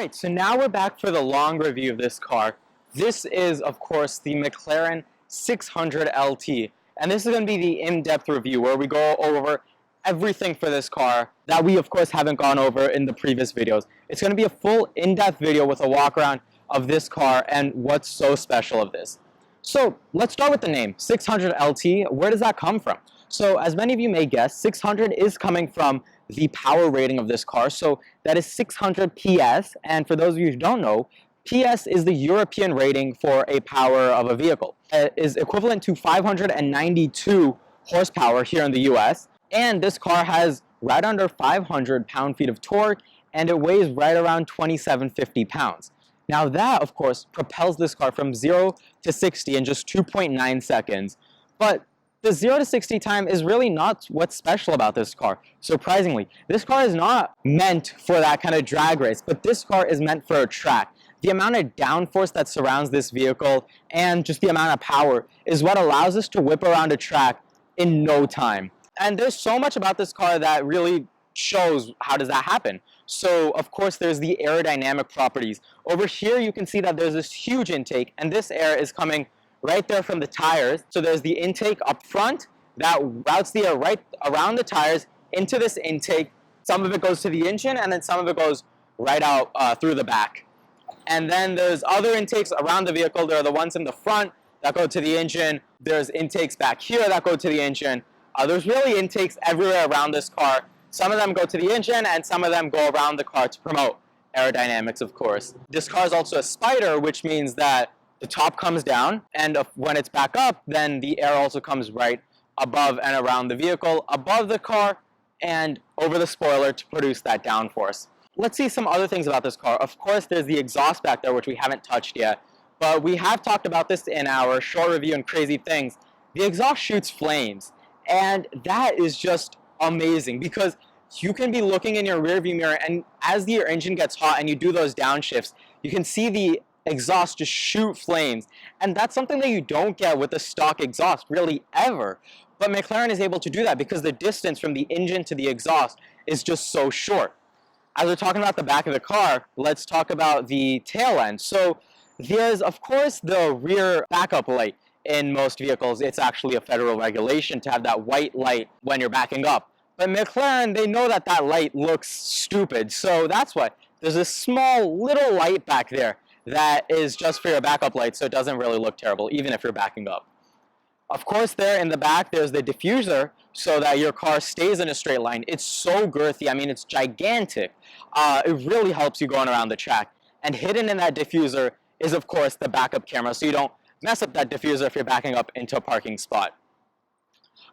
Alright, so now we're back for the long review of this car. This is, of course, the Mclaren 600Lt. And this is going to be the in-depth review where we go over everything for this car that we, of course, haven't gone over in the previous videos. It's going to be a full in-depth video with a walk-around of this car and what's so special of this. So let's start with the name, 600Lt. Where does that come from? So as many of you may guess, 600 is coming from the power rating of this car. So that is 600 PS. And for those of you who don't know, PS is the European rating for a power of a vehicle. It is equivalent to 592 horsepower here in the US. And this car has right under 500 pound-feet of torque, and it weighs right around 2,750 pounds. Now that, of course, propels this car from 0 to 60 in just 2.9 seconds. But the 0 to 60 time is really not what's special about this car. Surprisingly, this car is not meant for that kind of drag race, but this car is meant for a track. The amount of downforce that surrounds this vehicle and just the amount of power is what allows us to whip around a track in no time. And there's so much about this car that really shows how does that happen. So of course there's the aerodynamic properties. Over here you can see that there's this huge intake, and this air is coming right there from the tires. So there's the intake up front that routes the air right around the tires into this intake. Some of it goes to the engine, and then some of it goes right out through the back. And then there's other intakes around the vehicle. There are the ones in the front that go to the engine. There's intakes back here that go to the engine. There's really intakes everywhere around this car. Some of them go to the engine, and some of them go around the car to promote aerodynamics, of course. This car is also a spider, which means that the top comes down, and when it's back up, then the air also comes right above and around the vehicle, above the car, and over the spoiler to produce that downforce. Let's see some other things about this car. Of course, there's the exhaust back there, which we haven't touched yet, but we have talked about this in our short review and crazy things. The exhaust shoots flames, and that is just amazing because you can be looking in your rearview mirror, and as your engine gets hot and you do those downshifts, you can see the exhaust just shoot flames, and that's something that you don't get with the stock exhaust really ever. But McLaren is able to do that because the distance from the engine to the exhaust is just so short. As we're talking about the back of the car, let's talk about the tail end. So there's, of course, the rear backup light. In most vehicles, it's actually a federal regulation to have that white light when you're backing up. But McLaren, they know that that light looks stupid, so that's why there's a small little light back there that is just for your backup light, so it doesn't really look terrible, even if you're backing up. Of course, there in the back, there's the diffuser, so that your car stays in a straight line. It's so girthy. I mean, it's gigantic. It really helps you going around the track. And hidden in that diffuser is, of course, the backup camera, so you don't mess up that diffuser if you're backing up into a parking spot.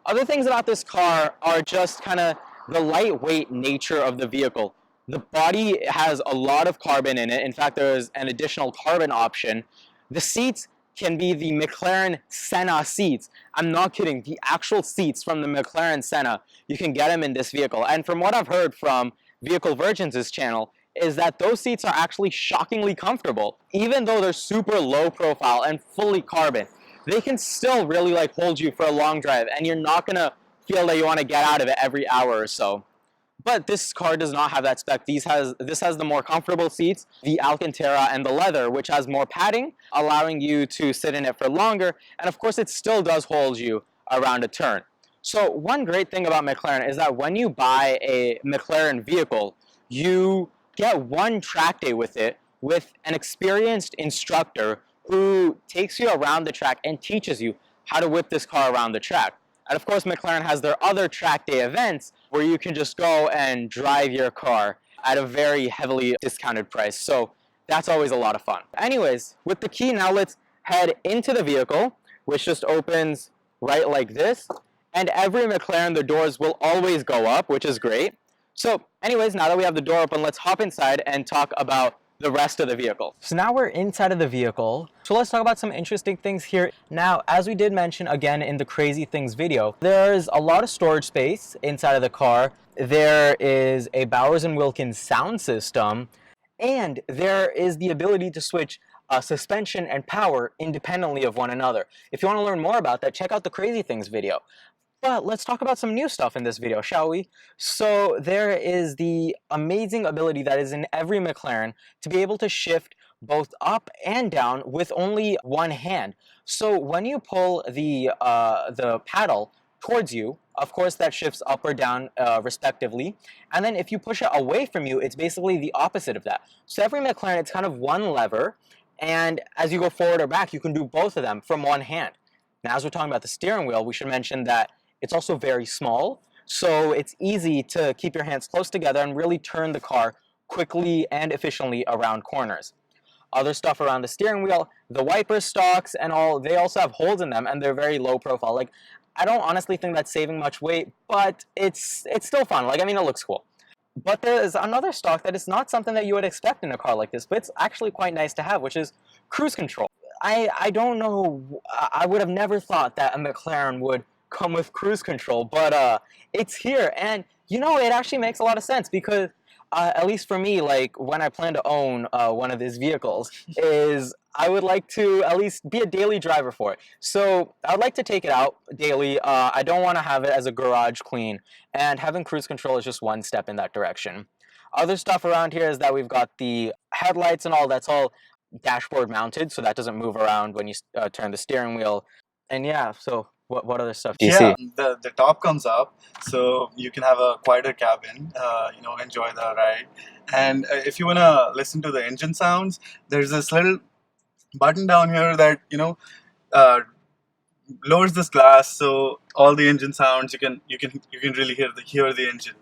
Other things about this car are just kind of the lightweight nature of the vehicle. The body has a lot of carbon in it. In fact, there's an additional carbon option. The seats can be the Mclaren Senna seats. I'm not kidding. The actual seats from the Mclaren Senna, you can get them in this vehicle. And from what I've heard from Vehicle Virgins' channel, is that those seats are actually shockingly comfortable. Even though they're super low profile and fully carbon, they can still really hold you for a long drive, and you're not gonna feel that you want to get out of it every hour or so. But this car does not have that spec. This has the more comfortable seats, the Alcantara and the leather, which has more padding, allowing you to sit in it for longer, and of course it still does hold you around a turn. So one great thing about McLaren is that when you buy a McLaren vehicle, you get one track day with it with an experienced instructor who takes you around the track and teaches you how to whip this car around the track. And of course, McLaren has their other track day events where you can just go and drive your car at a very heavily discounted price. So that's always a lot of fun. Anyways, with the key, now let's head into the vehicle, which just opens right like this. And every McLaren, the doors will always go up, which is great. So anyways, now that we have the door open, let's hop inside and talk about the rest of the vehicle. So now we're inside of the vehicle. So let's talk about some interesting things here. Now, as we did mention again in the Crazy Things video, there's a lot of storage space inside of the car. There is a Bowers & Wilkins sound system, and there is the ability to switch suspension and power independently of one another. If you want to learn more about that, check out the Crazy Things video. But let's talk about some new stuff in this video, shall we? So there is the amazing ability that is in every McLaren to be able to shift both up and down with only one hand. So when you pull the paddle towards you, of course that shifts up or down respectively. And then if you push it away from you, it's basically the opposite of that. So every McLaren, it's kind of one lever, and as you go forward or back, you can do both of them from one hand. Now, as we're talking about the steering wheel, we should mention that it's also very small, so it's easy to keep your hands close together and really turn the car quickly and efficiently around corners. Other stuff around the steering wheel, the wiper stalks and all, they also have holes in them, and they're very low profile. Like, I don't honestly think that's saving much weight, but it's still fun. Like, I mean, it looks cool. But there is another stock that is not something that you would expect in a car like this, but it's actually quite nice to have, which is cruise control. I don't know, I would have never thought that a McLaren would come with cruise control, but it's here, and you know, it actually makes a lot of sense because at least for me, like when I plan to own one of these vehicles, is I would like to at least be a daily driver for it. So I'd like to take it out daily. I don't want to have it as a garage clean, and having cruise control is just one step in that direction. Other stuff around here is that we've got the headlights and all, that's all dashboard mounted, so that doesn't move around when you turn the steering wheel. And yeah, so what other stuff do you see? The top comes up, so you can have a quieter cabin, enjoy the ride. And if you want to listen to the engine sounds, there's this little button down here that, lowers this glass, so all the engine sounds, you can really hear the engine.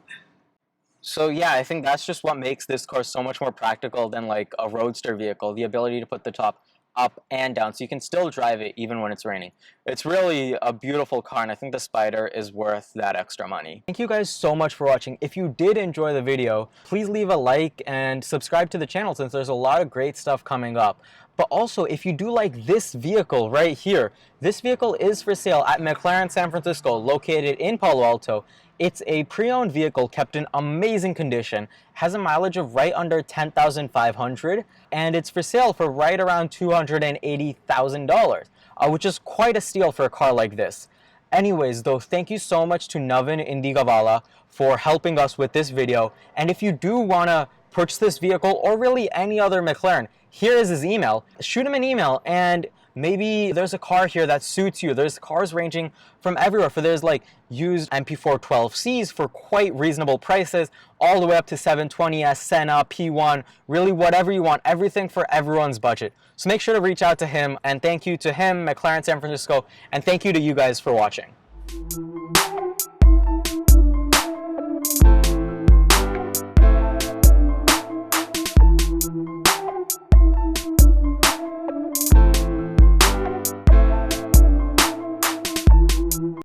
So yeah, I think that's just what makes this car so much more practical than like a roadster vehicle, the ability to put the top up and down, so you can still drive it even when it's raining. It's really a beautiful car, and I think the Spider is worth that extra money. Thank you guys so much for watching. If you did enjoy the video, please leave a like and subscribe to the channel, since there's a lot of great stuff coming up. But also, if you do like this vehicle right here, this vehicle is for sale at McLaren San Francisco, located in Palo Alto. It's a pre-owned vehicle kept in amazing condition, has a mileage of right under 10,500, and it's for sale for right around $280,000, which is quite a steal for a car like this. Anyways, though, thank you so much to Navin Indigavala for helping us with this video, and if you do want to purchase this vehicle or really any other McLaren, here is his email. Shoot him an email, and maybe there's a car here that suits you. There's cars ranging from everywhere. There's like used MP412Cs for quite reasonable prices, all the way up to 720S, Senna, P1, really whatever you want, everything for everyone's budget. So make sure to reach out to him, and thank you to him, McLaren San Francisco, and thank you to you guys for watching.